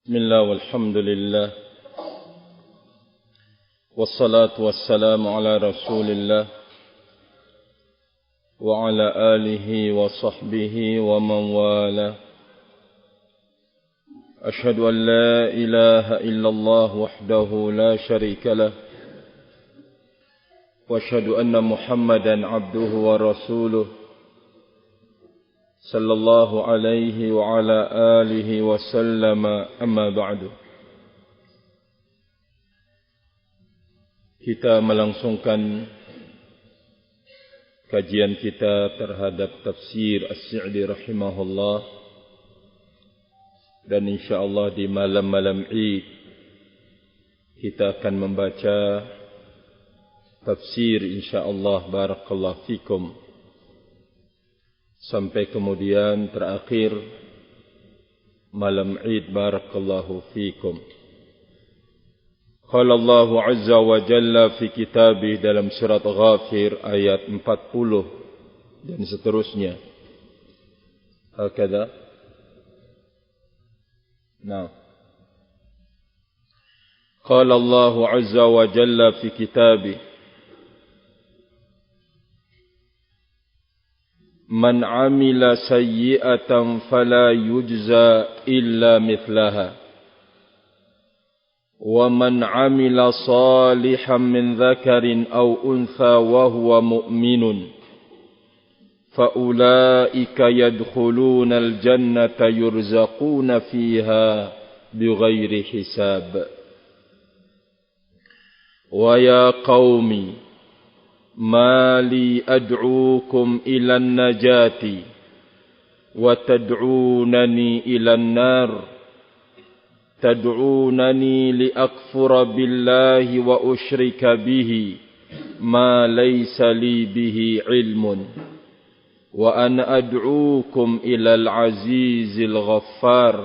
Bismillah walhamdulillah wassalatu wassalamu ala rasulillah wa ala alihi wa sahbihi wa man wala. Ashhadu an la ilaha illallah wahdahu la sharika lah wa ashhadu anna Muhammadan abduhu wa rasuluh sallallahu alaihi wa ala alihi wa sallama, amma ba'du. Kita melangsungkan kajian kita terhadap tafsir As-Sa'di rahimahullah, dan insyaallah di malam-malam Id kita akan membaca tafsir insyaallah, barakallahu fikum, sampai kemudian terakhir malam Id, barakallahu fikum. Qala Allah azza wa jalla fi kitabih dalam surat Ghafir ayat 40 dan seterusnya. Hakadha. Nah. Qala Allah azza wa jalla fi kitabih Man amila sayyi'atan fala yujza illa mithlaha wa man amila salihan min dhakarin aw untha wa huwa mu'minun fa ulaika yadkhuluna al-jannata yurzaquna fiha bighairi hisab. Wa ya qaumi ما لي أدعوكم إلى النجاة وتدعونني إلى النار تدعونني لأكفر بالله وأشرك به ما ليس لي به علم وأن أدعوكم إلى العزيز الغفار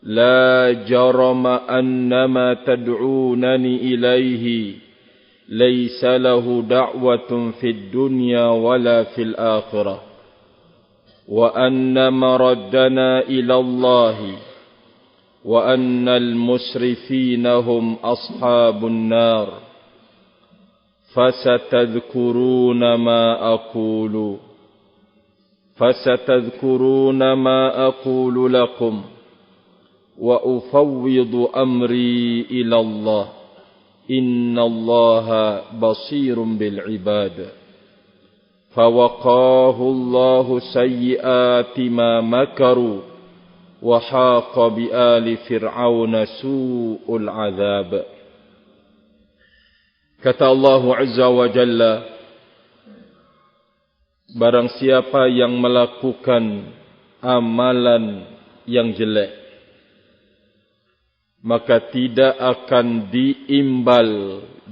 لا جرم أنما تدعونني إليه ليس له دعوة في الدنيا ولا في الآخرة وأن مردنا إلى الله وأن المسرفين هم أصحاب النار فستذكرون ما أقول لكم وأفوض أمري إلى الله إن الله بصير بالعباد. فوقاه الله سيئات ما مكروا وحاق بآل فرعون سوء العذاب. Kata Allah Azza wa Jalla, barang siapa yang melakukan amalan yang jelek, maka tidak akan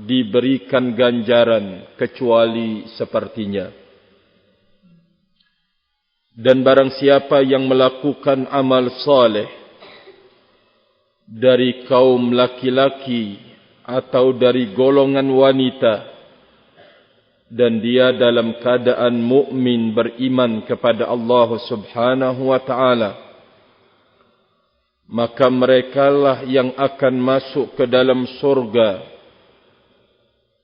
diberikan ganjaran kecuali sepertinya. Dan barang siapa yang melakukan amal saleh dari kaum laki-laki atau dari golongan wanita, dan dia dalam keadaan mukmin beriman kepada Allah Subhanahu wa ta'ala, maka merekalah yang akan masuk ke dalam surga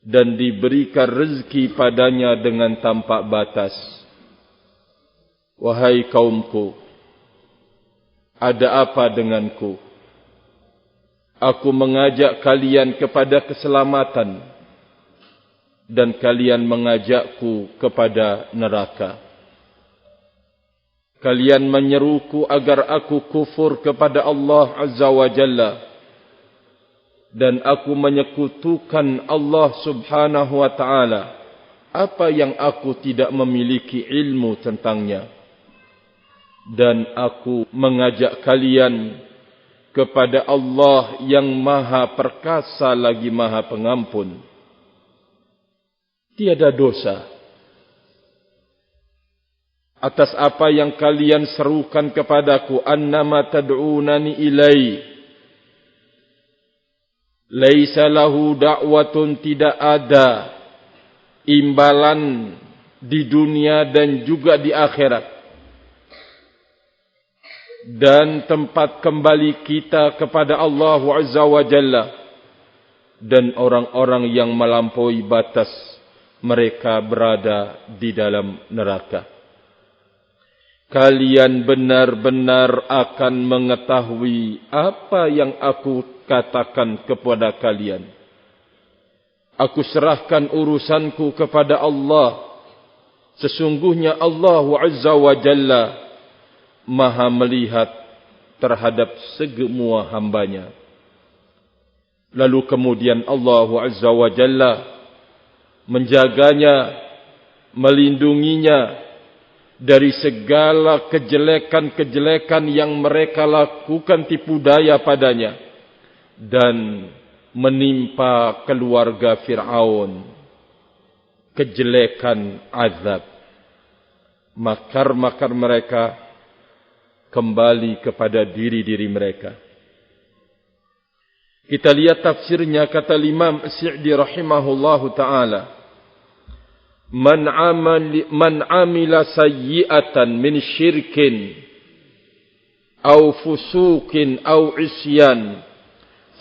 dan diberikan rezeki padanya dengan tanpa batas. Wahai kaumku, ada apa denganku? Aku mengajak kalian kepada keselamatan dan kalian mengajakku kepada neraka. Kalian menyeruku agar aku kufur kepada Allah Azza wa Jalla, dan aku menyekutukan Allah Subhanahu wa ta'ala apa yang aku tidak memiliki ilmu tentangnya. Dan aku mengajak kalian kepada Allah yang maha perkasa lagi maha pengampun. Tiada dosa atas apa yang kalian serukan kepadaku, annama tad'unani ilai. Laisa lahu da'watun, tidak ada imbalan di dunia dan juga di akhirat. dan tempat kembali kita kepada Allah Azza wa Jalla, dan orang-orang yang melampaui batas, mereka berada di dalam neraka. Kalian benar-benar akan mengetahui apa yang aku katakan kepada kalian. Aku serahkan urusanku kepada Allah. Sesungguhnya Allah Azza wa Jalla Maha melihat terhadap semua hambanya. Lalu kemudian Allah Azza wa Jalla menjaganya, melindunginya dari segala kejelekan-kejelekan yang mereka lakukan tipu daya padanya, dan menimpa keluarga Fir'aun kejelekan azab. Makar-makar mereka kembali kepada diri-diri mereka. Kita lihat tafsirnya, kata Imam As-Sa'di rahimahullahu ta'ala, Man amila sayyi'atan min syirkin aw fusukin aw isyan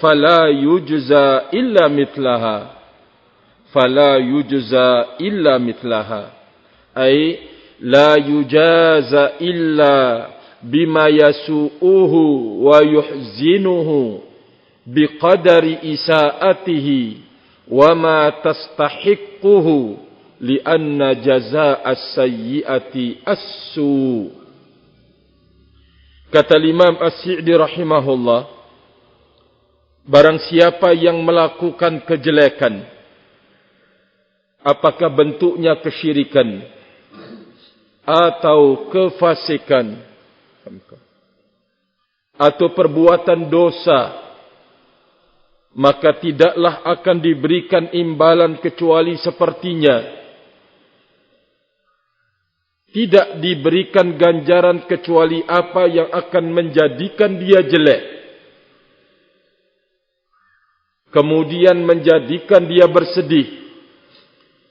fala yujza illa mithlaha ay la yujaza illa bima yasu'uhu wa yuhzinuhu biqadari isaatihi wa ma tastahiquhu li'anna jazaa'a as-sayyi'ati as-su'. Kata Imam As-Sa'di rahimahullah, barang siapa yang melakukan kejelekan, apakah bentuknya kesyirikan atau kefasikan atau perbuatan dosa, maka tidaklah akan diberikan imbalan kecuali sepertinya. Tidak diberikan ganjaran kecuali apa yang akan menjadikan dia jelek, kemudian menjadikan dia bersedih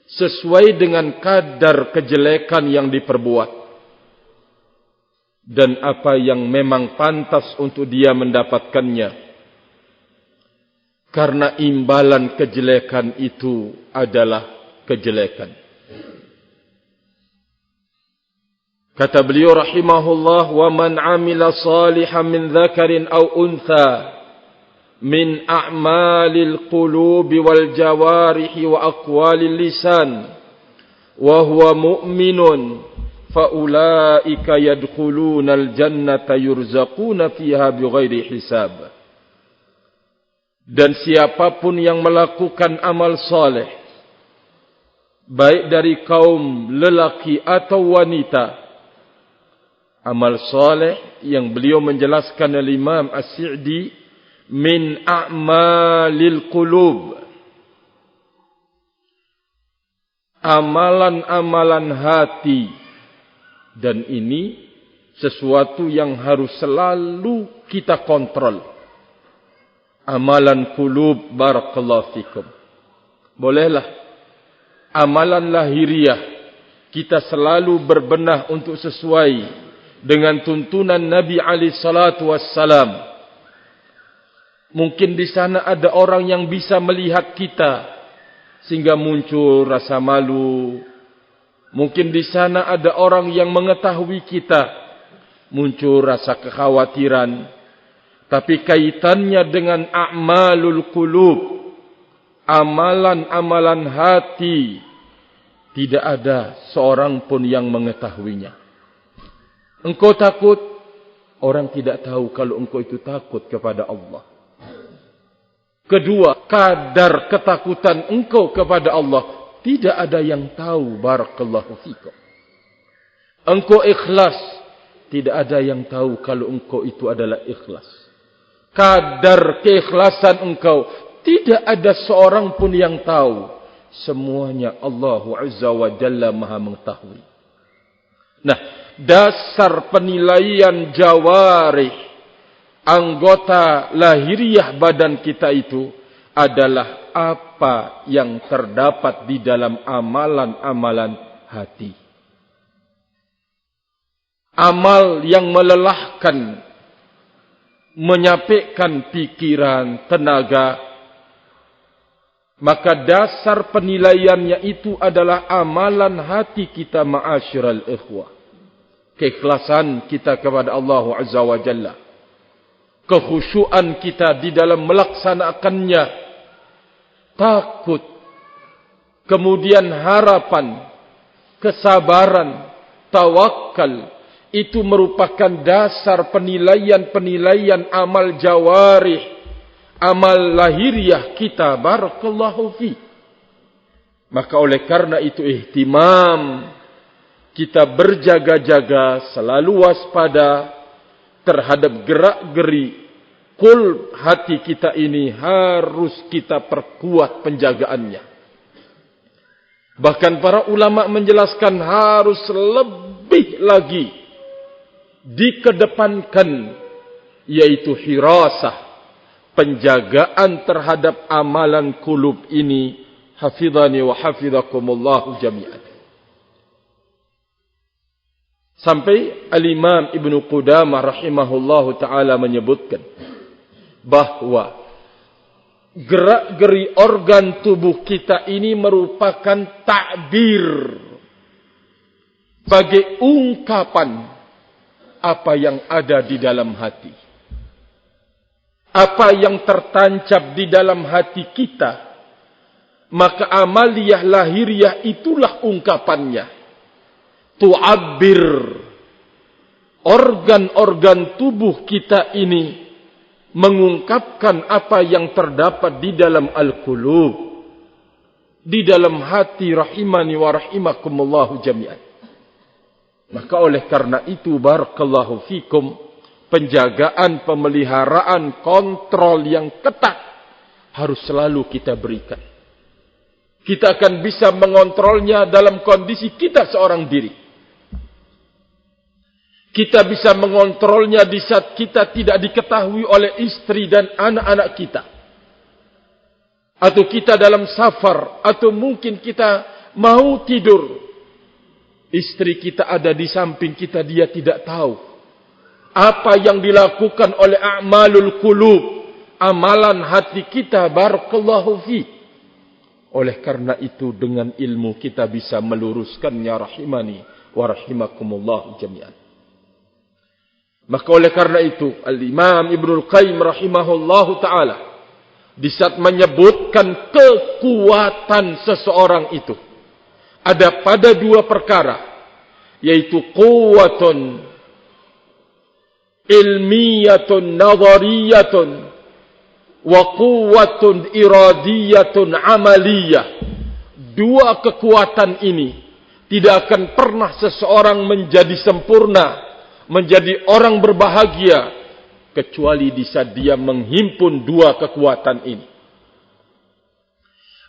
sesuai dengan kadar kejelekan yang diperbuat, dan apa yang memang pantas untuk dia mendapatkannya, karena imbalan kejelekan itu adalah kejelekan. Kata beliau rahimahullah, wa man amila salihan min dzakarin aw untha min a'malil qulubi wal jawarihi wa aqwalil lisan wa huwa mu'minun fa ulaika yadkhulunal jannata yurzaquna fiha bighairi hisab. Dan siapapun yang melakukan amal saleh, baik dari kaum lelaki atau wanita, amal saleh yang beliau menjelaskan oleh Imam As-Sa'di min a'malil qulub, amalan-amalan hati, dan ini sesuatu yang harus selalu kita kontrol. Amalan qulub, barakallahu fikum. Bolehlah amalan lahiriah kita selalu berbenah untuk sesuai dengan tuntunan Nabi alaihi salatu wassalam. Mungkin di sana ada orang yang bisa melihat kita sehingga muncul rasa malu. Mungkin di sana ada orang yang mengetahui kita, muncul rasa kekhawatiran. Tapi kaitannya dengan a'malul qulub, amalan-amalan hati, tidak ada seorang pun yang mengetahuinya. Engkau takut, orang tidak tahu kalau engkau itu takut kepada Allah. Kedua, kadar ketakutan engkau kepada Allah, tidak ada yang tahu, barakallahu fikum. Engkau ikhlas, tidak ada yang tahu kalau engkau itu adalah ikhlas. Kadar keikhlasan engkau, tidak ada seorang pun yang tahu. Semuanya Allah Azza wa Jalla Maha mengetahui. Nah, dasar penilaian jawarih, anggota lahiriah badan kita itu adalah apa yang terdapat di dalam amalan-amalan hati. amal yang melelahkan, menyapekkan pikiran, tenaga, maka dasar penilaiannya itu adalah amalan hati kita, ma'asyiral ikhwah. Keikhlasan kita kepada Allah Azza wa Jalla, kekhusyuan kita di dalam melaksanakannya, takut, kemudian harapan, kesabaran, tawakal, itu merupakan dasar penilaian-penilaian amal jawarih, amal lahiriah kita. Barakallahu fi. Maka oleh karena itu ihtimam, kita berjaga-jaga, selalu waspada terhadap gerak-geri kul hati kita ini, harus kita perkuat penjagaannya. Bahkan para ulama menjelaskan harus lebih lagi dikedepankan, yaitu hirasah, penjagaan terhadap amalan kulub ini. Hafidhani wa hafidhakumullahu jami'an. Sampai Al-Imam Ibnu Qudamah rahimahullahu ta'ala menyebutkan bahwa gerak-geri organ tubuh kita ini merupakan takbir, sebagai ungkapan apa yang ada di dalam hati. Apa yang tertancap di dalam hati kita, maka amaliyah lahiriah itulah ungkapannya. Tu'abbir, organ-organ tubuh kita ini mengungkapkan apa yang terdapat di dalam al-qulub, di dalam hati, rahimani wa rahimakumullahu jami'an. Maka oleh karena itu, barakallahu fikum, penjagaan, pemeliharaan, kontrol yang ketat harus selalu kita berikan. Kita akan bisa mengontrolnya dalam kondisi kita seorang diri. Kita bisa mengontrolnya di saat kita tidak diketahui oleh istri dan anak-anak kita. Atau kita dalam safar, atau mungkin kita mau tidur, istri kita ada di samping kita, dia tidak tahu apa yang dilakukan oleh a'malul qulub, amalan hati kita. Barakallahu fi. Oleh karena itu, dengan ilmu kita bisa meluruskannya, rahimani wa rahimakumullah jami'an. Maka oleh karena itu, Al-Imam Ibnul Qayyim rahimahullahu ta'ala, di saat menyebutkan kekuatan seseorang itu, ada pada dua perkara, yaitu quwwatun ilmiyatun nadhariyatun wa quwwatun iradiyatun amaliyah. Dua kekuatan ini tidak akan pernah seseorang menjadi sempurna, menjadi orang berbahagia, kecuali di saat dia menghimpun dua kekuatan ini.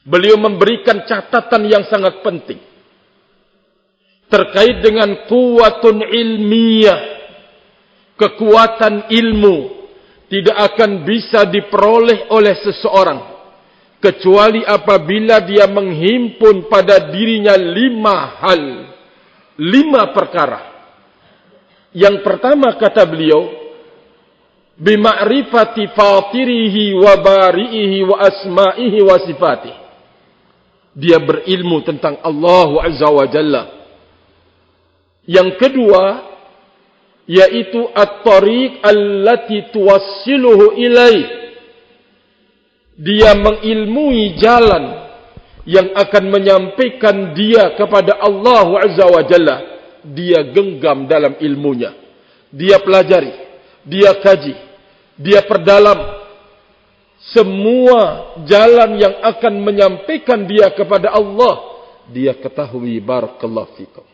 Beliau memberikan catatan yang sangat penting terkait dengan quwwatun ilmiyah, kekuatan ilmu tidak akan bisa diperoleh oleh seseorang kecuali apabila dia menghimpun pada dirinya 5 hal, 5 perkara. Yang pertama, kata beliau, bima'rifati fatirihi wa bari'ihi wa asma'ihi wa sifatihi. Dia berilmu tentang Allah Azza wa Jalla. Yang kedua, yaitu at-tariq allati tuwassiluhu ilaih. Dia mengilmui jalan yang akan menyampaikan dia kepada Allah Azza wa Jalla. Dia genggam dalam ilmunya, dia pelajari, dia kaji, dia perdalam semua jalan yang akan menyampaikan dia kepada Allah. Dia ketahui. Barakallahu fikum.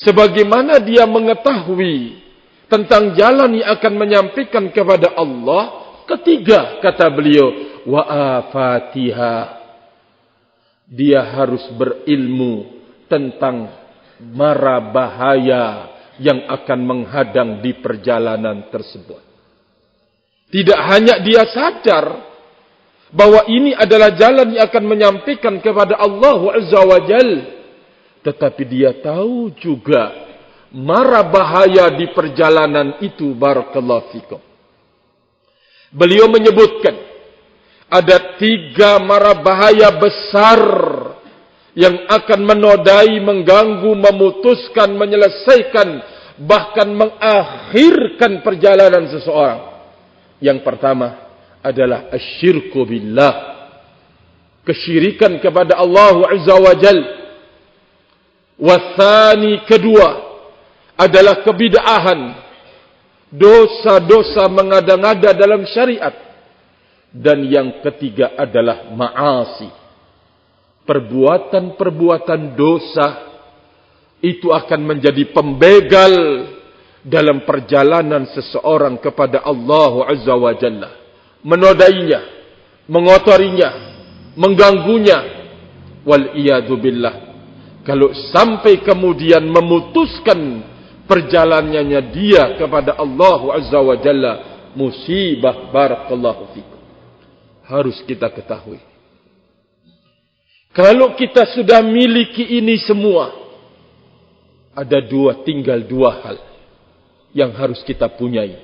Sebagaimana dia mengetahui tentang jalan yang akan menyampaikan kepada Allah. Ketiga, kata beliau, wa afatiha, dia harus berilmu tentang mara bahaya yang akan menghadang di perjalanan tersebut. Tidak hanya dia sadar bahwa ini adalah jalan yang akan menyampaikan kepada Allah Azza wa Jalla, tetapi dia tahu juga mara bahaya di perjalanan itu. Barakallahu fikum. Beliau menyebutkan ada 3 mara bahaya besar yang akan menodai, mengganggu, memutuskan, menyelesaikan, bahkan mengakhirkan perjalanan seseorang. Yang pertama adalah asyirku billah, kesyirikan kepada Allah Azza wa Jal. Wathani, kedua adalah kebid'ahan, dosa-dosa mengada-ngada dalam syariat. Dan yang ketiga adalah ma'asi, perbuatan-perbuatan dosa itu akan menjadi pembegal dalam perjalanan seseorang kepada Allah Azza wa Jalla, menodainya, mengotorinya, mengganggunya. Wal iyadu billah. Kalau sampai kemudian memutuskan perjalanannya dia kepada Allah Azza wa Jalla, musibah. Barakallahu fikum. Harus kita ketahui, kalau kita sudah miliki ini semua, tinggal dua hal yang harus kita punyai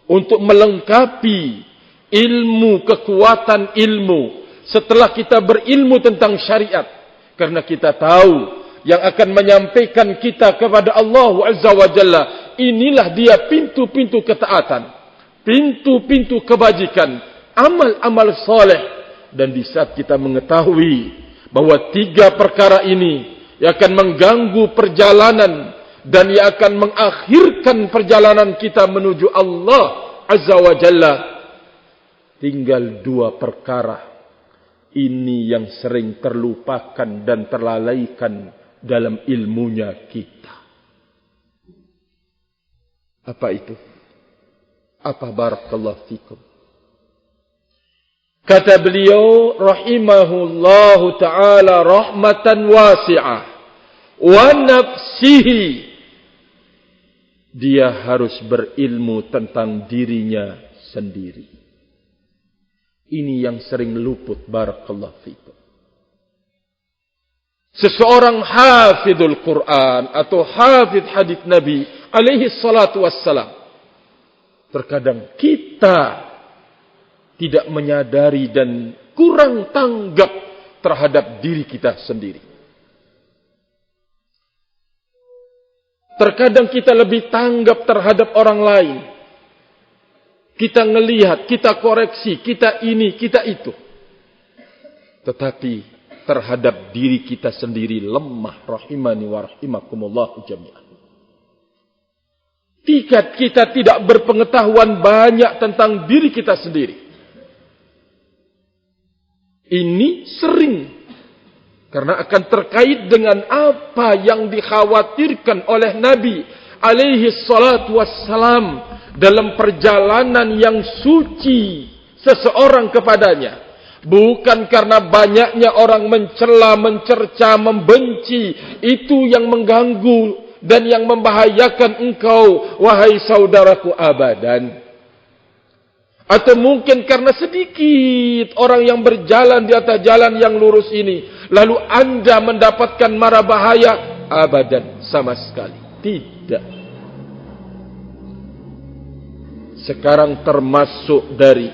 untuk melengkapi ilmu, kekuatan ilmu setelah kita berilmu tentang syariat. Karena kita tahu yang akan menyampaikan kita kepada Allah Azza wa Jalla, inilah dia pintu-pintu ketaatan, pintu-pintu kebajikan, amal-amal saleh. Dan di saat kita mengetahui bahwa 3 perkara ini yang akan mengganggu perjalanan dan yang akan mengakhirkan perjalanan kita menuju Allah Azza wa Jalla, tinggal 2 perkara ini yang sering terlupakan dan terlalaikan dalam ilmunya kita. Apa itu? Apa? Barakallahu fikum. Kata beliau rahimahullahu ta'ala rahmatan wasi'ah, wa nafsihi, dia harus berilmu tentang dirinya sendiri. Ini yang sering luput. Barakallahu fikum. Seseorang hafidul Quran atau hafid hadits Nabi alaihi salatu wassalam, terkadang kita tidak menyadari dan kurang tanggap terhadap diri kita sendiri. Terkadang kita lebih tanggap terhadap orang lain. Kita ngelihat, kita koreksi, kita ini, kita itu. Tetapi terhadap diri kita sendiri lemah. Rahimani wa rahimakumullahu jami'an. Kita tidak berpengetahuan banyak tentang diri kita sendiri. Ini sering karena akan terkait dengan apa yang dikhawatirkan oleh Nabi alaihi salatu wassalam dalam perjalanan yang suci seseorang kepadanya. Bukan karena banyaknya orang mencela, mencerca, membenci, itu yang mengganggu dan yang membahayakan engkau, wahai saudaraku, abadan. Atau mungkin karena sedikit orang yang berjalan di atas jalan yang lurus ini, lalu anda mendapatkan mara bahaya, abadan, sama sekali tidak. Sekarang termasuk dari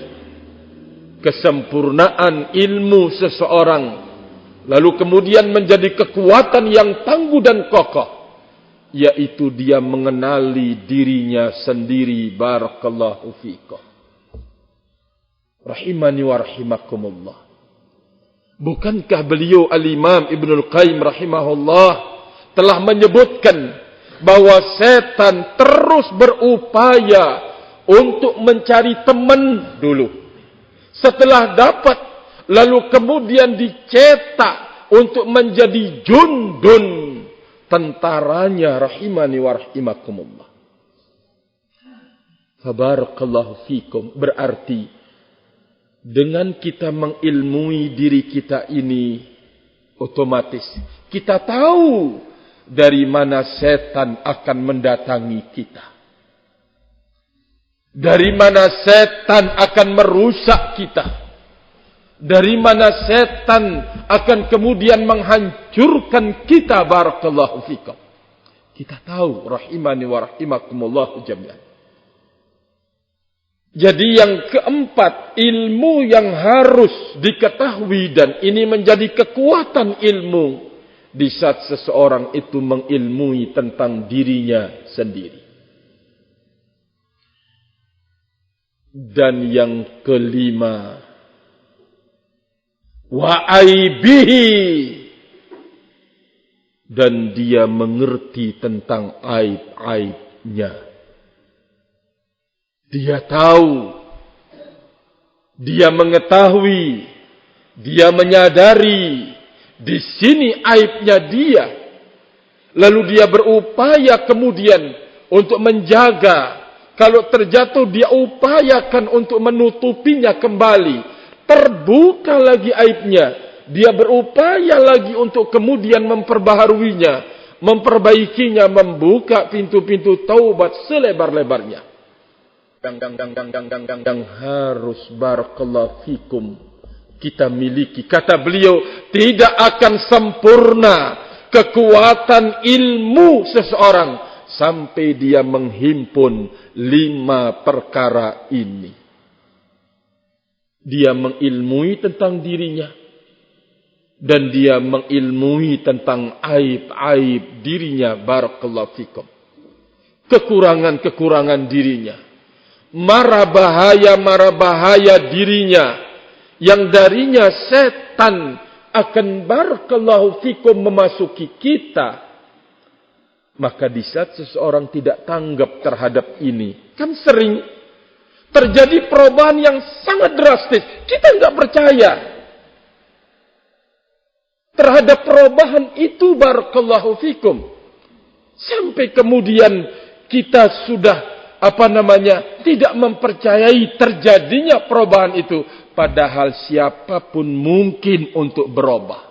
kesempurnaan ilmu seseorang, lalu kemudian menjadi kekuatan yang tangguh dan kokoh, yaitu dia mengenali dirinya sendiri. Barakallahu fikum. Rahimani wa rahimakumullah. Bukankah beliau al-Imam Ibnul Qayyim rahimahullah telah menyebutkan bahwa setan terus berupaya untuk mencari teman dulu. Setelah dapat, lalu kemudian dicetak untuk menjadi jundun tentaranya. Rahimani wa rahimakumullah. Barakallahu fikum. Berarti dengan kita mengilmui diri kita ini, otomatis kita tahu dari mana setan akan mendatangi kita. Dari mana setan akan merusak kita. Dari mana setan akan kemudian menghancurkan kita. Barakallahu fikum. Kita tahu, rahimani wa rahimakumullah jami'an. Jadi yang keempat, ilmu yang harus diketahui dan ini menjadi kekuatan ilmu di saat seseorang itu mengilmui tentang dirinya sendiri. Dan yang kelima, wa aibihi, dan dia mengerti tentang aib-aibnya. Dia tahu, dia mengetahui, dia menyadari di sini aibnya dia. Lalu dia berupaya kemudian untuk menjaga. Kalau terjatuh dia upayakan untuk menutupinya kembali. Terbuka lagi aibnya, dia berupaya lagi untuk kemudian memperbaharuinya, memperbaikinya, membuka pintu-pintu taubat selebar-lebarnya. Yang harus barakallahu fikum kita miliki. Kata beliau, tidak akan sempurna kekuatan ilmu seseorang sampai dia menghimpun 5 perkara ini. Dia mengilmui tentang dirinya, dan dia mengilmui tentang aib-aib dirinya, barakallahu fikum. Kekurangan-kekurangan dirinya, mara bahaya dirinya, yang darinya setan akan barakallahu fikum memasuki kita. Maka di saat seseorang tidak tanggap terhadap ini, kan sering terjadi perubahan yang sangat drastis. Kita tidak percaya terhadap perubahan itu, barakallahu fikum. Sampai kemudian kita sudah tidak mempercayai terjadinya perubahan itu. Padahal siapapun mungkin untuk berubah.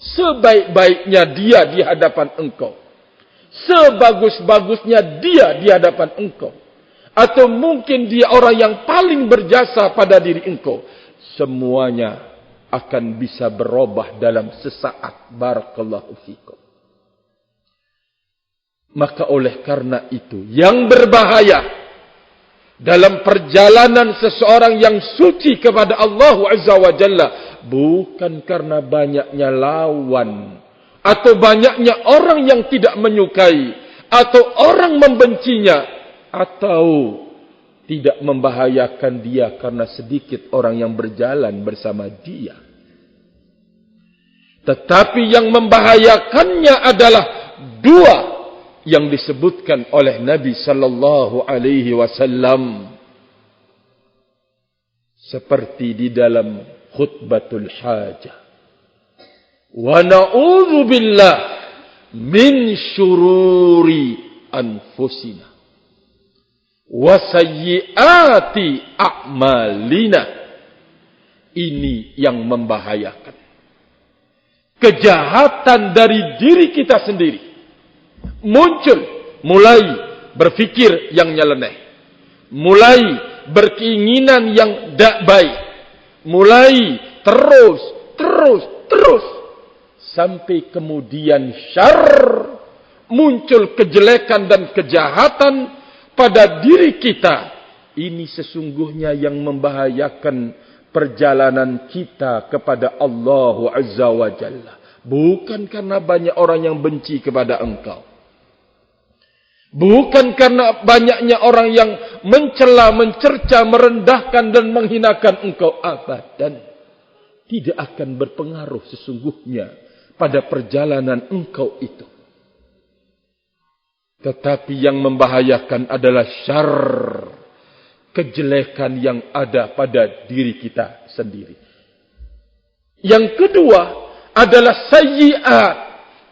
Sebaik-baiknya dia di hadapan engkau, sebagus-bagusnya dia di hadapan engkau, atau mungkin dia orang yang paling berjasa pada diri engkau, semuanya akan bisa berubah dalam sesaat, barakallahu fikum. Maka oleh karena itu, yang berbahaya dalam perjalanan seseorang yang suci kepada Allah Azza wa Jalla, bukan karena banyaknya lawan, atau banyaknya orang yang tidak menyukai, atau orang membencinya, atau tidak membahayakan dia karena sedikit orang yang berjalan bersama dia. Tetapi yang membahayakannya adalah 2 yang disebutkan oleh Nabi sallallahu alaihi wasallam, seperti di dalam khutbatul hajah. Wa na'udzu billah min syururi anfusina wa sayyiati a'malina. Ini yang membahayakan. Kejahatan dari diri kita sendiri muncul, mulai berfikir yang nyeleneh, mulai berkeinginan yang tak baik, mulai terus sampai kemudian syarr, muncul kejelekan dan kejahatan pada diri kita. Ini sesungguhnya yang membahayakan perjalanan kita kepada Allah Azza wa Jalla. Bukan karena banyak orang yang benci kepada engkau, bukan karena banyaknya orang yang mencela, mencerca, merendahkan dan menghinakan engkau. Abadan. Tidak akan berpengaruh sesungguhnya pada perjalanan engkau itu. Tetapi yang membahayakan adalah syarr, kejelekan yang ada pada diri kita sendiri. Yang kedua adalah sayyi'at,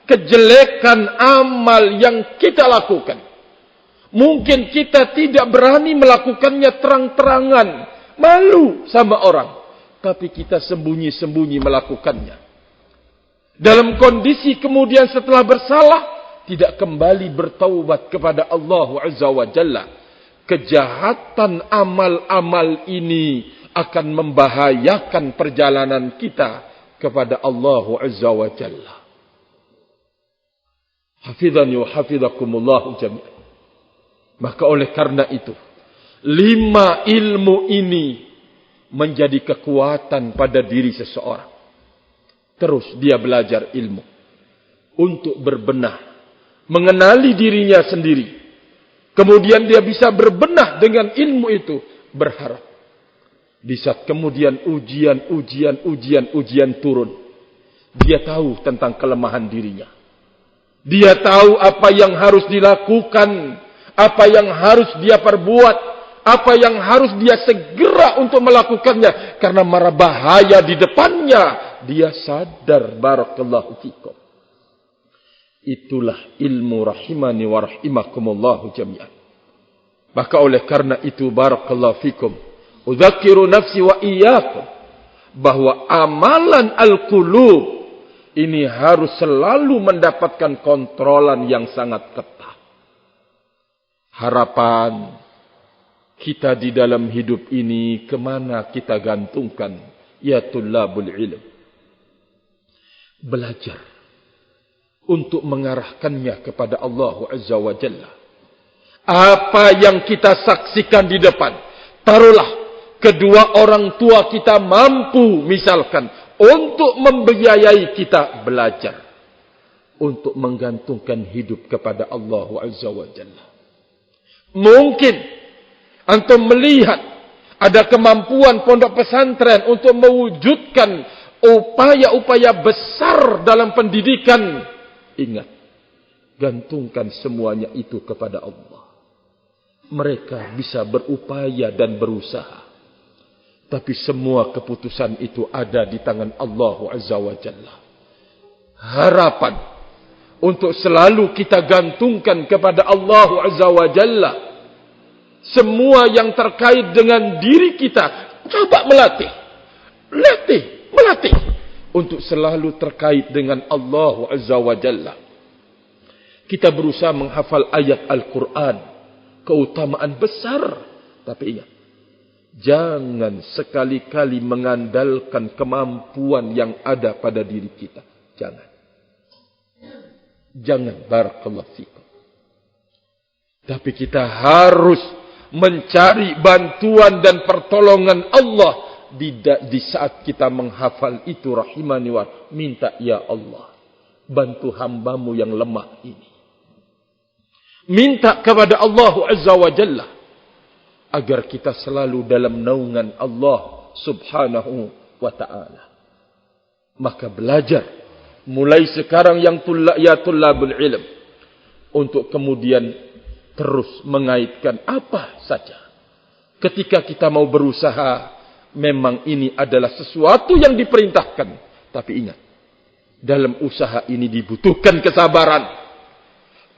kejelekan amal yang kita lakukan. Mungkin kita tidak berani melakukannya terang-terangan, malu sama orang, tapi kita sembunyi-sembunyi melakukannya. Dalam kondisi kemudian setelah bersalah, tidak kembali bertaubat kepada Allah Azza wa Jalla. Kejahatan amal-amal ini akan membahayakan perjalanan kita kepada Allah Azza wa Jalla. Hafidhani wa hafidhakumullahu jami'an. Maka oleh karena itu, 5 ilmu ini menjadi kekuatan pada diri seseorang. Terus dia belajar ilmu untuk berbenah, mengenali dirinya sendiri. Kemudian dia bisa berbenah dengan ilmu itu, berharap di saat kemudian ujian turun, dia tahu tentang kelemahan dirinya. Dia tahu apa yang harus dilakukan, apa yang harus dia perbuat, apa yang harus dia segera untuk melakukannya. Karena mara bahaya di depannya, dia sadar. Barakallahu fikum. Itulah ilmu rahimani wa rahimakumullahu jami'an. Maka oleh karena itu, barakallahu fikum, udzakiru nafsi wa iyyakum, bahwa amalan al-qulub ini harus selalu mendapatkan kontrolan yang sangat ketat. Harapan kita di dalam hidup ini kemana kita gantungkan? Ya tullabul ilm. Belajar untuk mengarahkannya kepada Allah Azza wa Jalla. Apa yang kita saksikan di depan, taruhlah kedua orang tua kita mampu misalkan untuk membiayai kita belajar, untuk menggantungkan hidup kepada Allah Azza wa Jalla. Mungkin antum melihat ada kemampuan pondok pesantren untuk mewujudkan upaya-upaya besar dalam pendidikan. Ingat, gantungkan semuanya itu kepada Allah. Mereka bisa berupaya dan berusaha, tapi semua keputusan itu ada di tangan Allah Azza wa Jalla. Harapan untuk selalu kita gantungkan kepada Allah Azza wa Jalla. Semua yang terkait dengan diri kita, coba melatih untuk selalu terkait dengan Allah Azza wa Jalla. Kita berusaha menghafal ayat Al-Quran, keutamaan besar. Tapi ingat, jangan sekali-kali mengandalkan kemampuan yang ada pada diri kita. Jangan, barakallahu fikum. Tapi kita harus mencari bantuan dan pertolongan Allah di saat kita menghafal itu. Rahimani wa, minta ya Allah, bantu hambamu yang lemah ini. Minta kepada Allah Azza wa Jalla agar kita selalu dalam naungan Allah Subhanahu wa ta'ala. Maka belajar mulai sekarang yang tullabul ilm, untuk kemudian terus mengaitkan apa saja. Ketika kita mau berusaha, memang ini adalah sesuatu yang diperintahkan. Tapi ingat, dalam usaha ini dibutuhkan kesabaran.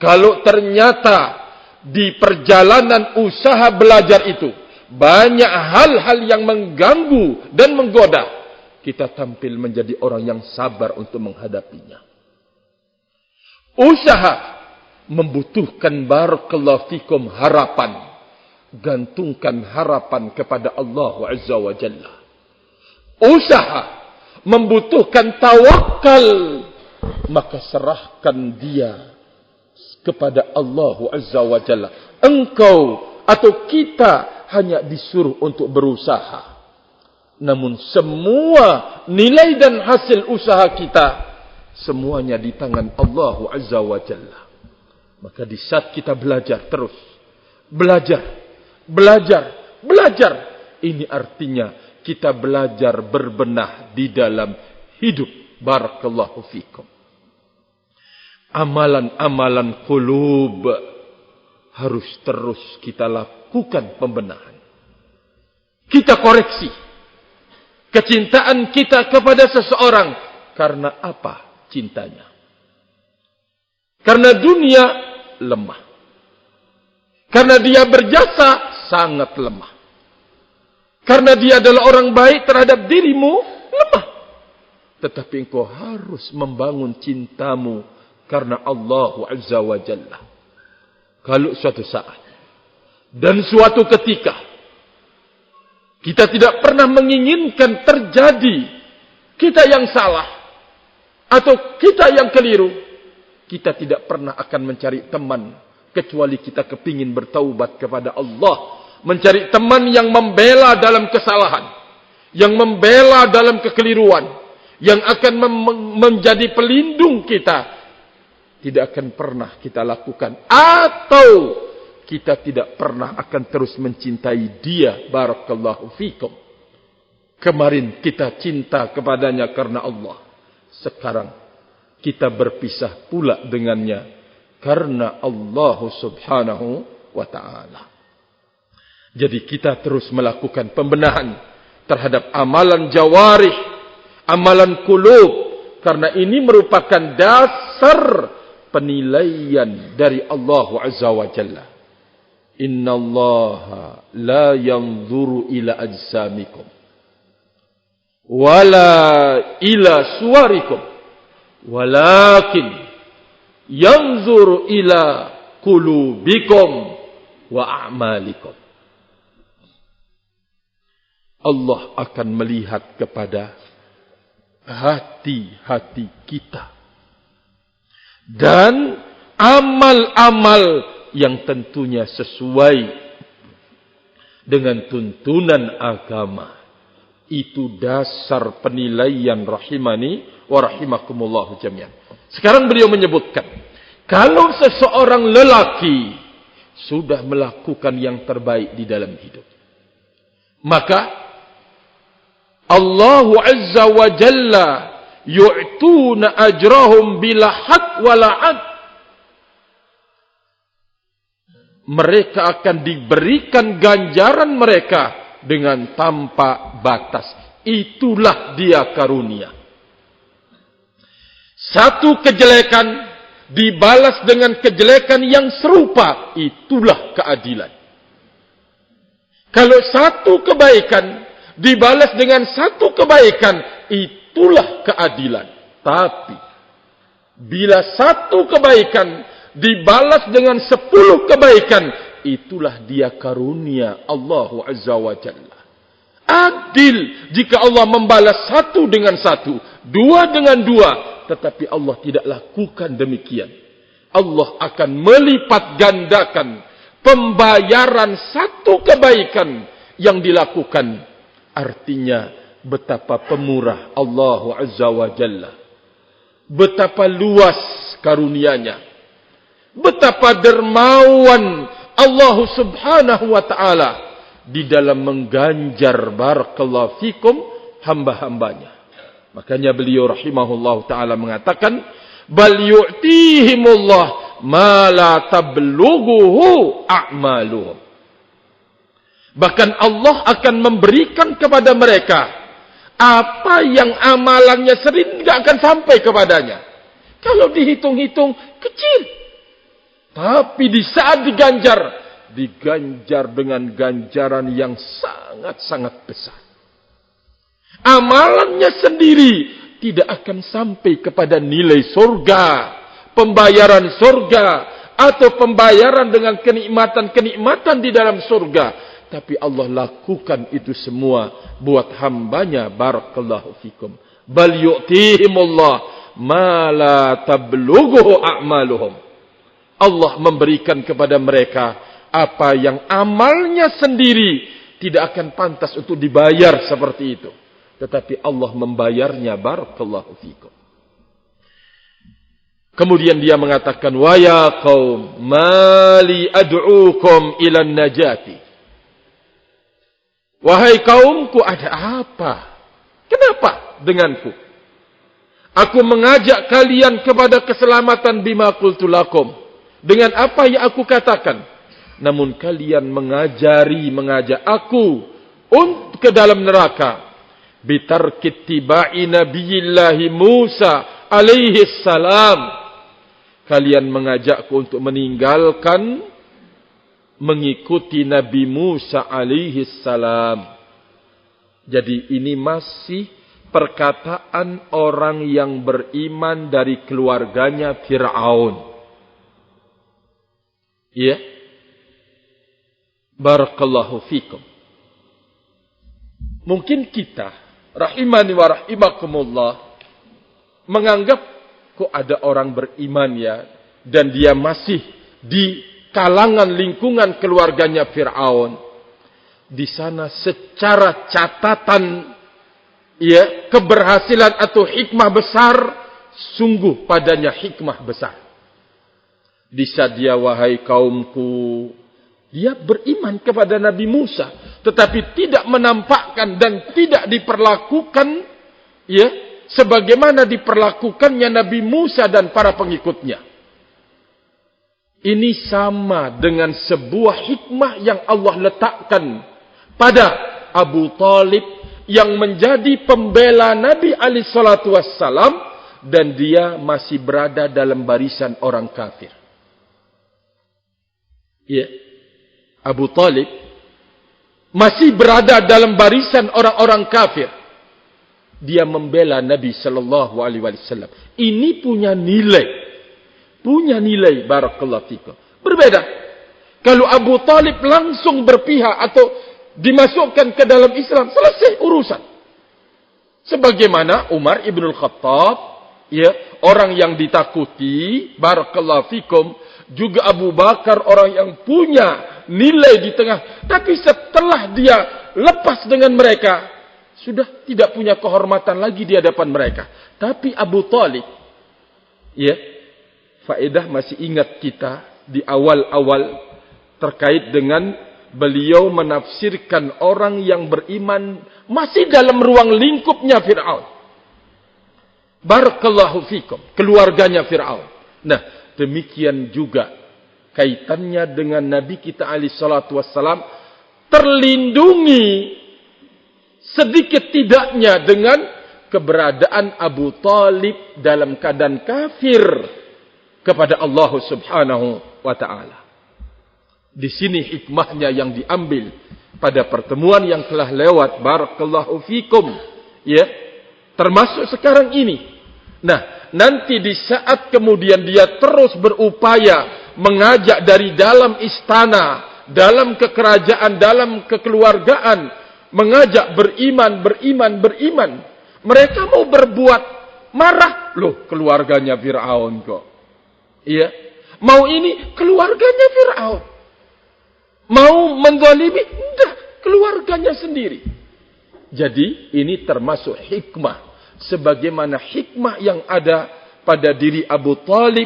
Kalau ternyata di perjalanan usaha belajar itu banyak hal-hal yang mengganggu dan menggoda, kita tampil menjadi orang yang sabar untuk menghadapinya. Usaha membutuhkan, barakallahu fikum, harapan. Gantungkan harapan kepada Allah Azza wa Jalla. Usaha membutuhkan tawakal, maka serahkan dia kepada Allah Azza wa Jalla. Engkau atau kita hanya disuruh untuk berusaha. Namun semua nilai dan hasil usaha kita, semuanya di tangan Allah Azza wa Jalla. Maka di saat kita belajar terus, belajar, ini artinya kita belajar berbenah di dalam hidup. Barakallahu fikum. Amalan-amalan qulub harus terus kita lakukan pembenahan. Kita koreksi kecintaan kita kepada seseorang. Karena apa cintanya? Karena dunia lemah. Karena dia berjasa sangat lemah. Karena dia adalah orang baik terhadap dirimu, lemah. Tetapi engkau harus membangun cintamu karena Allah Azza wa Jalla. Kalau suatu saat dan suatu ketika kita tidak pernah menginginkan terjadi kita yang salah atau kita yang keliru, Kita tidak pernah akan mencari teman kecuali kita kepingin bertaubat kepada Allah. Mencari teman yang membela dalam kesalahan, yang membela dalam kekeliruan, yang akan menjadi pelindung kita, tidak akan pernah kita lakukan. Atau kita tidak pernah akan terus mencintai dia. Barakallahu fikum. Kemarin kita cinta kepadanya karena Allah. Sekarang kita berpisah pula dengannya karena Allah subhanahu wa ta'ala. Jadi kita terus melakukan pembenahan terhadap amalan jawarih, amalan qulub, karena ini merupakan dasar penilaian dari Allah Azza wa Jalla. Innallaha la yanzuru ila ajsamikum wala ila suwarikum walakin yanzuru ila qulubikum wa a'malikum. Allah akan melihat kepada hati-hati kita dan amal-amal yang tentunya sesuai dengan tuntunan agama. Itu dasar penilaian rahimani wa rahimakumullah jami'an. Sekarang beliau menyebutkan, kalau seseorang lelaki sudah melakukan yang terbaik di dalam hidup, maka Allah Azza wa Jalla yu'tuna ajrahum bila had wala ad. Mereka akan diberikan ganjaran mereka dengan tanpa batas. Itulah dia karunia. Satu kejelekan dibalas dengan kejelekan yang serupa. Itulah keadilan. Kalau satu kebaikan dibalas dengan satu kebaikan, itulah keadilan. Tapi bila satu kebaikan dibalas dengan 10 kebaikan, itulah dia karunia Allah Azza wa Jalla. Adil jika Allah membalas satu dengan satu, dua dengan dua, tetapi Allah tidak lakukan demikian. Allah akan melipat gandakan pembayaran satu kebaikan yang dilakukan. Artinya betapa pemurah Allah Azza wa Jalla, betapa luas karunianya, betapa dermawan Allah subhanahu wa ta'ala di dalam mengganjar barakallahu fikum hamba-hambanya. Makanya beliau rahimahullah ta'ala mengatakan, bal yu'tihimullah ma la tablughuhu a'maluhum. Bahkan Allah akan memberikan kepada mereka apa yang amalannya sering tidak akan sampai kepadanya. Kalau dihitung-hitung kecil. Tapi di saat diganjar dengan ganjaran yang sangat-sangat besar. Amalannya sendiri tidak akan sampai kepada nilai surga, pembayaran surga, atau pembayaran dengan kenikmatan-kenikmatan di dalam surga. Tapi Allah lakukan itu semua buat hambanya. Barakallahu fikum. Bal yu'tihimullah ma la tablughuhu a'maluhum. Allah memberikan kepada mereka apa yang amalnya sendiri tidak akan pantas untuk dibayar seperti itu. Tetapi Allah membayarnya. Barakallahu fikum. Kemudian dia mengatakan, wa ya qaum mali ad'ukum ilan najati. Wahai kaumku, ada apa? Kenapa denganku? Aku mengajak kalian kepada keselamatan bima qultu lakum. Dengan apa yang aku katakan. Namun kalian mengajak aku ke dalam neraka. Bitarkit tiba'i nabiyillahi Musa alaihi salam. Kalian mengajakku untuk meninggalkan mengikuti Nabi Musa alaihi salam. Jadi ini masih perkataan orang yang beriman dari keluarganya Fir'aun. Ya. Barakallahu fikum. Mungkin kita rahimani wa rahimakumullah menganggap kok ada orang beriman ya, dan dia masih di kalangan lingkungan keluarganya Fir'aun. Di sana secara catatan ya, keberhasilan atau hikmah besar, sungguh padanya hikmah besar. Bisa dia, wahai kaumku, dia beriman kepada Nabi Musa, tetapi tidak menampakkan dan tidak diperlakukan ya sebagaimana diperlakukannya Nabi Musa dan para pengikutnya. Ini sama dengan sebuah hikmah yang Allah letakkan pada Abu Talib yang menjadi pembela Nabi alaihi salatu wassalam, dan dia masih berada dalam barisan orang kafir. Ya. Abu Talib masih berada dalam barisan orang-orang kafir. Dia membela Nabi sallallahu alaihi wasallam. Ini punya nilai. Punya nilai, barakallahu fikum. Berbeda kalau Abu Talib langsung berpihak atau dimasukkan ke dalam Islam, selesai urusan. Sebagaimana Umar ibn al-Khattab, ya, orang yang ditakuti, barakallahu fikum, juga Abu Bakar orang yang punya nilai di tengah, tapi setelah dia lepas dengan mereka, sudah tidak punya kehormatan lagi di hadapan mereka. Tapi Abu Talib, ya, faedah masih ingat kita di awal-awal terkait dengan beliau menafsirkan orang yang beriman masih dalam ruang lingkupnya Fir'aun. Barakallahu fikum, keluarganya Fir'aun. Nah, demikian juga kaitannya dengan Nabi kita alaihi salatu wassalam, terlindungi sedikit tidaknya dengan keberadaan Abu Talib dalam keadaan kafir kepada Allah subhanahu wa ta'ala. Di sini hikmahnya yang diambil pada pertemuan yang telah lewat, barakallahu fikum, ya, termasuk sekarang ini. Nah, nanti di saat kemudian dia terus berupaya mengajak dari dalam istana, dalam kekerajaan, dalam kekeluargaan, mengajak beriman. Mereka mau berbuat marah, loh, keluarganya Fir'aun kok. Iya, mau ini keluarganya Fir'aun. Mau menzalimi, enggak, keluarganya sendiri. Jadi ini termasuk hikmah, sebagaimana hikmah yang ada pada diri Abu Talib,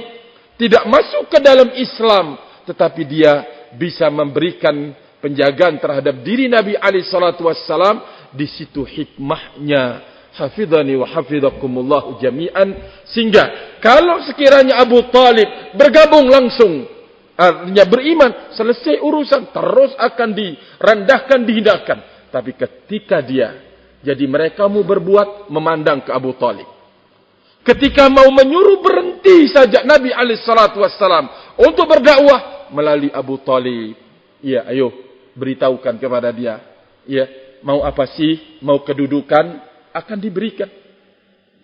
tidak masuk ke dalam Islam, tetapi dia bisa memberikan penjagaan terhadap diri Nabi alaihi salatu wassalam. Di situ hikmahnya. Hafidhani wa hafidhakumullahu jami'an. Sehingga kalau sekiranya Abu Talib bergabung langsung, artinya beriman, selesai urusan, terus akan direndahkan, dihinakan. Tapi ketika dia, jadi mereka mau berbuat, memandang ke Abu Talib. Ketika mau menyuruh berhenti saja Nabi alaihi salatu wassalam untuk berdakwah melalui Abu Talib, ya, ayo beritahukan kepada dia, ya, mau apa sih, mau kedudukan, akan diberikan.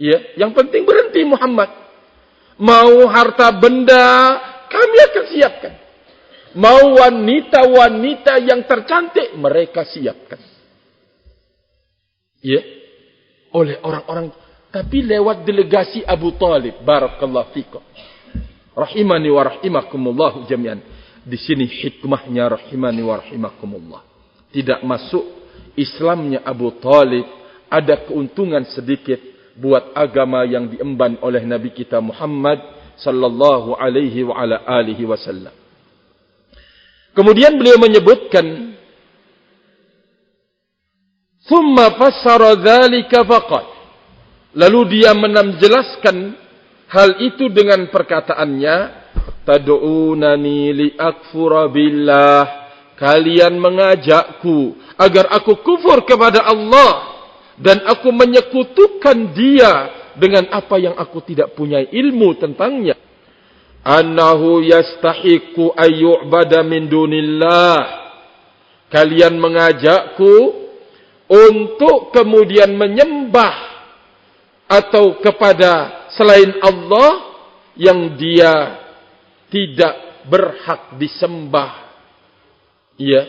Ya, yang penting berhenti Muhammad. Mau harta benda, kami akan siapkan. Mau wanita-wanita yang tercantik, mereka siapkan. Ya, oleh orang-orang, tapi lewat delegasi Abu Talib, barakallahu fikum. Rahimani wa rahimakumullah jami'an. Di sini hikmahnya, rahimani wa rahimakumullah. Tidak masuk Islamnya Abu Talib, ada keuntungan sedikit buat agama yang diemban oleh Nabi kita Muhammad sallallahu alaihi wa ala alihi wasallam. Kemudian beliau menyebutkan, "Tsumma fassara dzalika faqad." Lalu dia menjelaskan hal itu dengan perkataannya, "Tad'unani li akfura billah." Kalian mengajakku agar aku kufur kepada Allah dan aku menyekutukan dia dengan apa yang aku tidak punya ilmu tentangnya. Annahu yastahiqu ayyu'bada min dunillah. Kalian mengajakku untuk kemudian menyembah atau kepada selain Allah yang dia tidak berhak disembah. Ya.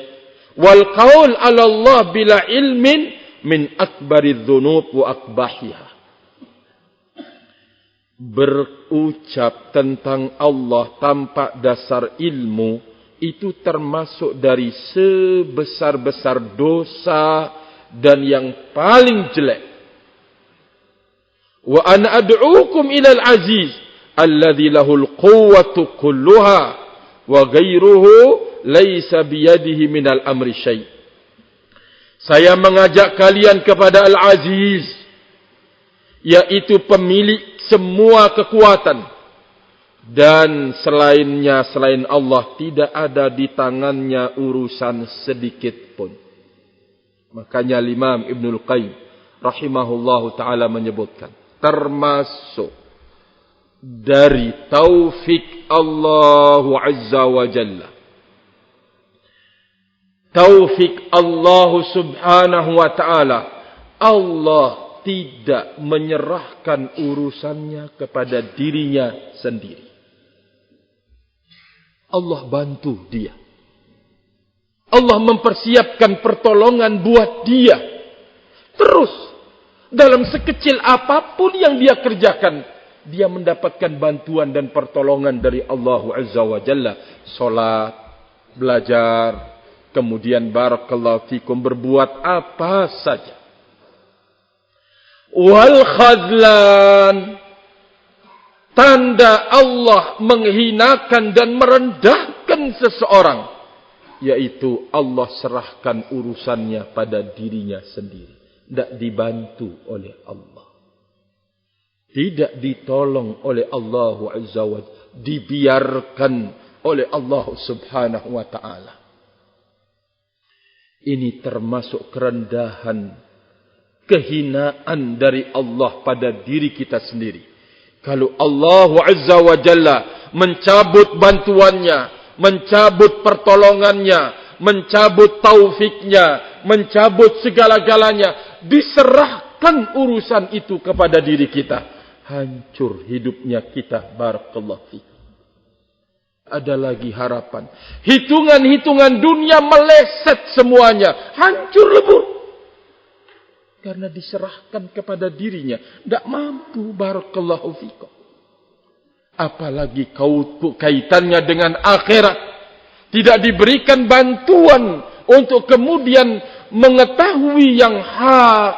Wal qaul 'ala Allah bila ilmin min akbaridz dzunub wa akbahiha. berucap tentang Allah tanpa dasar ilmu, itu termasuk dari sebesar-besar dosa dan yang paling jelek. Wa ana ad'ukum ilal aziz alladhi lahul quwwatu kulluha wa ghairuhu laysa biyadihi minal amri syai'. Saya mengajak kalian kepada Al-Aziz, yaitu pemilik semua kekuatan, dan selainnya, selain Allah, tidak ada di tangannya urusan sedikit pun. Makanya Imam Ibnul Qayyim rahimahullahu ta'ala menyebutkan, termasuk dari taufik Allah Azza wa Jalla, taufik Allah Subhanahu wa ta'ala, Allah tidak menyerahkan urusannya kepada dirinya sendiri. Allah bantu dia. Allah mempersiapkan pertolongan buat dia. Terus, dalam sekecil apapun yang dia kerjakan, dia mendapatkan bantuan dan pertolongan dari Allah Azza wa Jalla. Salat, belajar, kemudian barakallahu fikum berbuat apa saja. Wal khadlan, tanda Allah menghinakan dan merendahkan seseorang, yaitu Allah serahkan urusannya pada dirinya sendiri. Tidak dibantu oleh Allah, tidak ditolong oleh Allah Azza wa Jalla, dibiarkan oleh Allah Subhanahu wa ta'ala. Ini termasuk kerendahan, kehinaan dari Allah pada diri kita sendiri. Kalau Allah Azza wa Jalla mencabut bantuannya, mencabut pertolongannya, mencabut taufiknya, mencabut segala-galanya, diserahkan urusan itu kepada diri kita, hancur hidupnya kita. Barakallahu fiik. Ada lagi harapan. Hitungan-hitungan dunia meleset semuanya, hancur lebur. Karena diserahkan kepada dirinya, tidak mampu. Barakallahu fikum. Apalagi kaitannya dengan akhirat, tidak diberikan bantuan untuk kemudian mengetahui yang hak,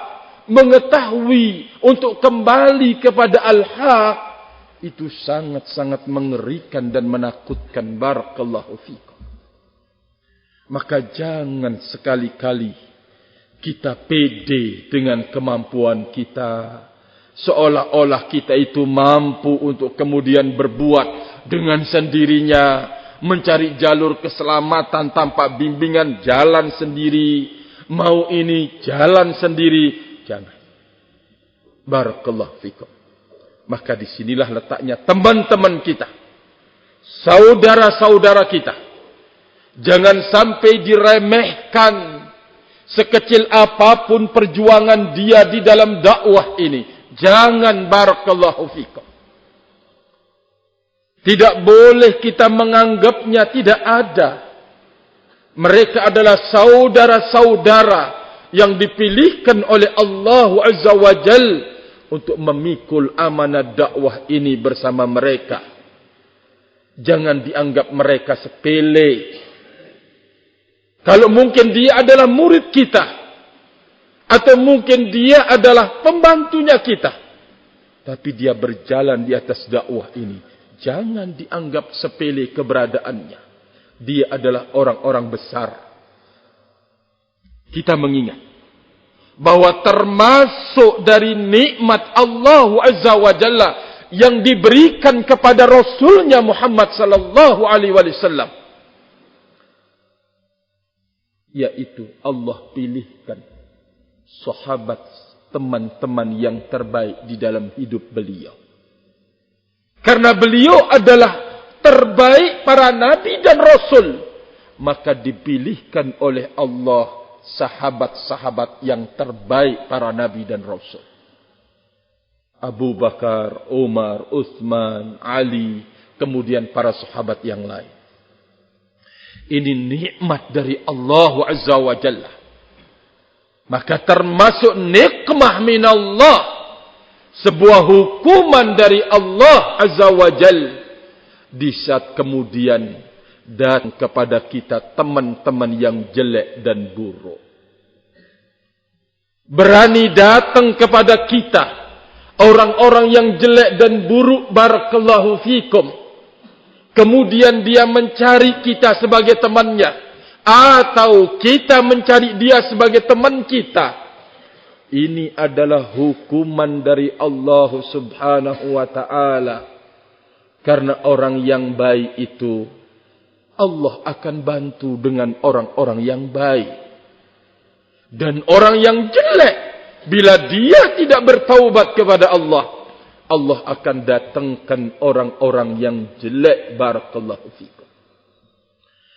mengetahui untuk kembali kepada al-haq. Itu sangat-sangat mengerikan dan menakutkan. Barakallahu fikum. Maka jangan sekali-kali kita pede dengan kemampuan kita, seolah-olah kita itu mampu untuk kemudian berbuat dengan sendirinya, mencari jalur keselamatan tanpa bimbingan, jalan sendiri, mau ini jalan sendiri. Jangan. Barakallahu fikum. Maka disinilah letaknya teman-teman kita, saudara-saudara kita. Jangan sampai diremehkan sekecil apapun perjuangan dia di dalam dakwah ini. Jangan. Barakallahu fikum. Tidak boleh kita menganggapnya tidak ada. Mereka adalah saudara-saudara yang dipilihkan oleh Allah Azza wa Jalla untuk memikul amanah dakwah ini bersama mereka. Jangan dianggap mereka sepele. Kalau mungkin dia adalah murid kita, atau mungkin dia adalah pembantunya kita, tapi dia berjalan di atas dakwah ini, jangan dianggap sepele keberadaannya. Dia adalah orang-orang besar. Kita mengingat bahwa termasuk dari nikmat Allah Azza wa Jalla yang diberikan kepada Rasulnya Muhammad sallallahu alaihi wasallam, yaitu Allah pilihkan sahabat, teman-teman yang terbaik di dalam hidup beliau. Karena beliau adalah terbaik para nabi dan rasul, maka dipilihkan oleh Allah sahabat-sahabat yang terbaik para nabi dan rasul. Abu Bakar, Umar, Utsman, Ali, kemudian para sahabat yang lain. Ini nikmat dari Allah Azza wa Jalla. Maka termasuk nikmah minallah, sebuah hukuman dari Allah Azza wa Jalla, di saat kemudian datang kepada kita teman-teman yang jelek dan buruk. Berani datang kepada kita orang-orang yang jelek dan buruk, barakallahu fikum. Kemudian dia mencari kita sebagai temannya, atau kita mencari dia sebagai teman kita. Ini adalah hukuman dari Allah Subhanahu wa ta'ala. Karena orang yang baik itu, Allah akan bantu dengan orang-orang yang baik. Dan orang yang jelek, bila dia tidak bertaubat kepada Allah, Allah akan datangkan orang-orang yang jelek, barakallahu fikum.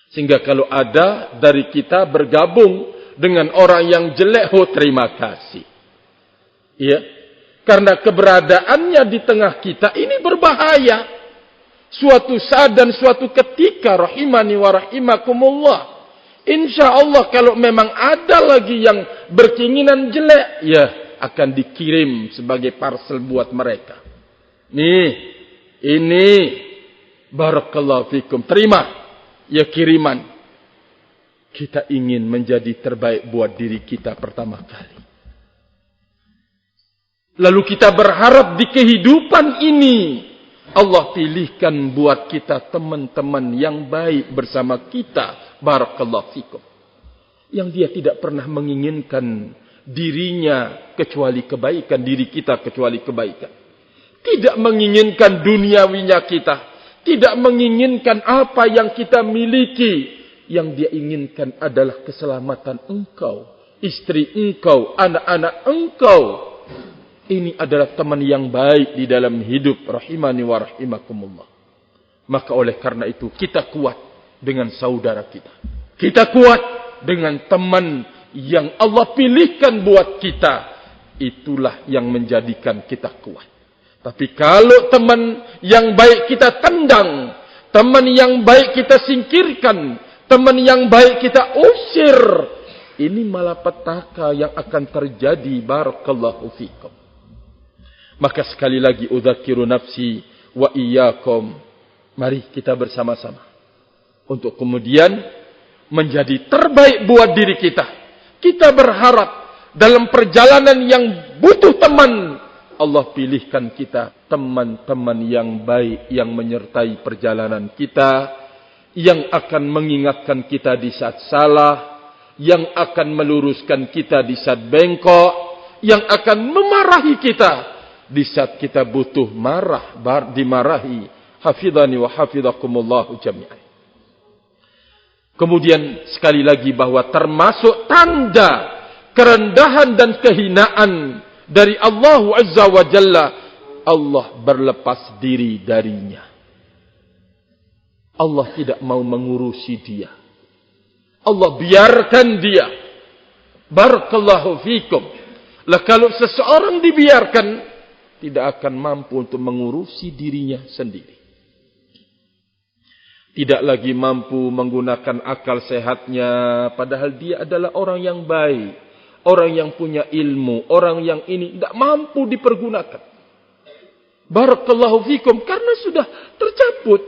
Sehingga kalau ada dari kita bergabung dengan orang yang jelek, terima kasih. Ya, karena keberadaannya di tengah kita ini berbahaya. Suatu saat dan suatu ketika, rahimani wa rahimakumullah, InsyaAllah kalau memang ada lagi yang berkeinginan jelek, ya akan dikirim sebagai parcel buat mereka. Nih, ini barakallahu fikum, terima ya kiriman. Kita ingin menjadi terbaik buat diri kita pertama kali. Lalu kita berharap di kehidupan ini Allah pilihkan buat kita teman-teman yang baik bersama kita. Barakallahu fikum. Yang dia tidak pernah menginginkan dirinya kecuali kebaikan, diri kita kecuali kebaikan. Tidak menginginkan duniawinya kita. Tidak menginginkan apa yang kita miliki. Yang dia inginkan adalah keselamatan engkau, istri engkau, anak-anak engkau. Ini adalah teman yang baik di dalam hidup, rahimani wa rahimakumullah. Maka oleh karena itu kita kuat dengan saudara kita. Kita kuat dengan teman yang Allah pilihkan buat kita. Itulah yang menjadikan kita kuat. Tapi kalau teman yang baik kita tendang, teman yang baik kita singkirkan, teman yang baik kita usir, ini malapetaka yang akan terjadi, barakallahu fikum. Maka sekali lagi udzakiru nafsi wa iyyakum. Mari kita bersama-sama untuk kemudian menjadi terbaik buat diri kita. Kita berharap dalam perjalanan yang butuh teman, Allah pilihkan kita teman-teman yang baik, yang menyertai perjalanan kita, yang akan mengingatkan kita di saat salah, yang akan meluruskan kita di saat bengkok, yang akan memarahi kita di saat kita butuh marah, dimarahi. Hafidhani wa hafidhakumullahu jami'an. Kemudian sekali lagi bahwa termasuk tanda kerendahan dan kehinaan dari Allah Azza wa Jalla, Allah berlepas diri darinya. Allah tidak mau mengurusi dia. Allah biarkan dia. Barakallahu fikum. Lah kalau seseorang dibiarkan, tidak akan mampu untuk mengurusi dirinya sendiri. Tidak lagi mampu menggunakan akal sehatnya, padahal dia adalah orang yang baik, orang yang punya ilmu, orang yang ini tidak mampu dipergunakan. Barakallahu fikum, karena sudah tercabut.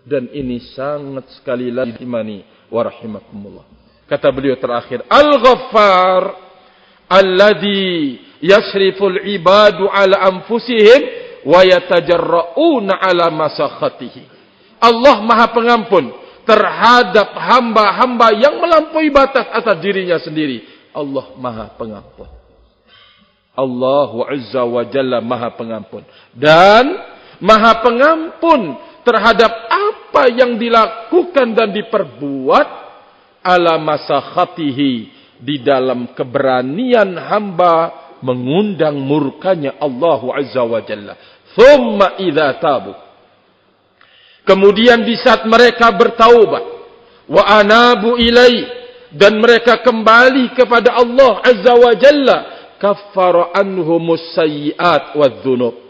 Dan ini sangat sekali lagi imani wa rahimakumullah. Kata beliau terakhir, Al-Ghaffar alladhi yasriful ibadu ala anfusihim wa yatajarra'una ala masakhatihi. Allah Maha Pengampun terhadap hamba-hamba yang melampaui batas atas dirinya sendiri. Allah Maha Pengampun. Allah Azza wa Jalla Maha Pengampun. Dan Maha Pengampun terhadap apa yang dilakukan dan diperbuat ala masakhatihi, di dalam keberanian hamba mengundang murkanya Allah Azza wa Jalla. Thumma idza tabu, kemudian di saat mereka bertaubat, wa anabu ilai, dan mereka kembali kepada Allah Azza wa Jalla, kaffara anhumus sayyi'at wadh-dhunub.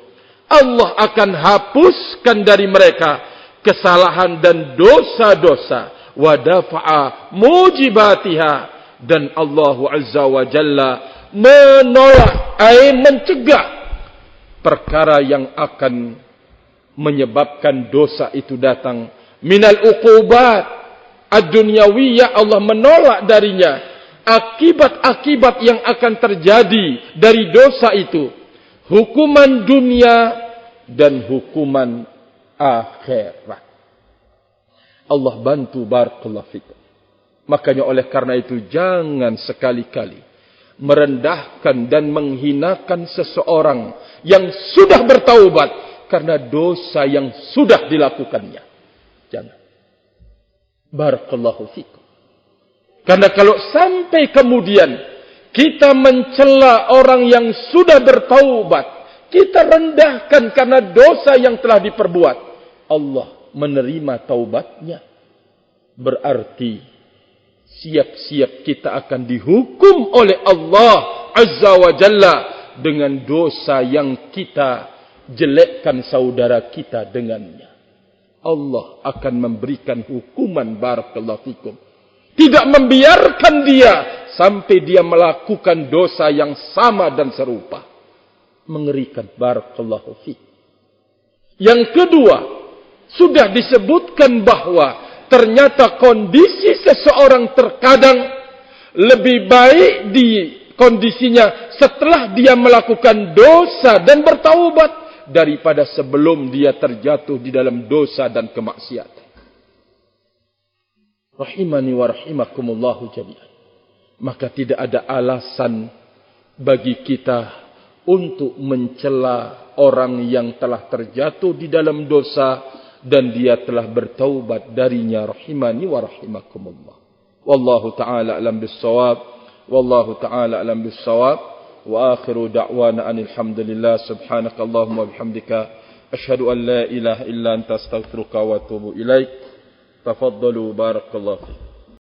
Allah akan hapuskan dari mereka kesalahan dan dosa-dosa, wa dafa'a mujibatiha, dan Allah Azza wa Jalla menolak, mencegah perkara yang akan menyebabkan dosa itu datang. Minal uqubat ad-dunyawiyah, Allah menolak darinya akibat-akibat yang akan terjadi dari dosa itu. Hukuman dunia dan hukuman akhirat. Allah bantu, barakallahu fikum. Makanya oleh karena itu jangan sekali-kali merendahkan dan menghinakan seseorang yang sudah bertaubat karena dosa yang sudah dilakukannya. Jangan. Barakallahu fikum. Karena kalau sampai kemudian kita mencela orang yang sudah bertaubat, kita rendahkan karena dosa yang telah diperbuat, Allah menerima taubatnya, berarti siap-siap kita akan dihukum oleh Allah Azza wa Jalla dengan dosa yang kita jelekkan saudara kita dengannya. Allah akan memberikan hukuman, barakallahu fikum. Tidak membiarkan dia sampai dia melakukan dosa yang sama dan serupa. Mengerikan, barakallahu fikum. Yang kedua, sudah disebutkan bahwa ternyata kondisi seseorang terkadang lebih baik di kondisinya setelah dia melakukan dosa dan bertaubat daripada sebelum dia terjatuh di dalam dosa dan kemaksiatan. Rahimani wa rahimakumullahu jami'an. Maka tidak ada alasan bagi kita untuk mencela orang yang telah terjatuh di dalam dosa dan dia telah bertaubat darinya, rahimani wa rahimakumullah. Wallahu ta'ala alam bis-shawab. Wallahu ta'ala alam bis-shawab. Wa akhiru da'wana alhamdulillah. Subhanakallahumma wa bihamdika asyhadu an la ilaha illa anta astaghfiruka wa atubu ilaik. Tafaddalu, barakallahu fiik.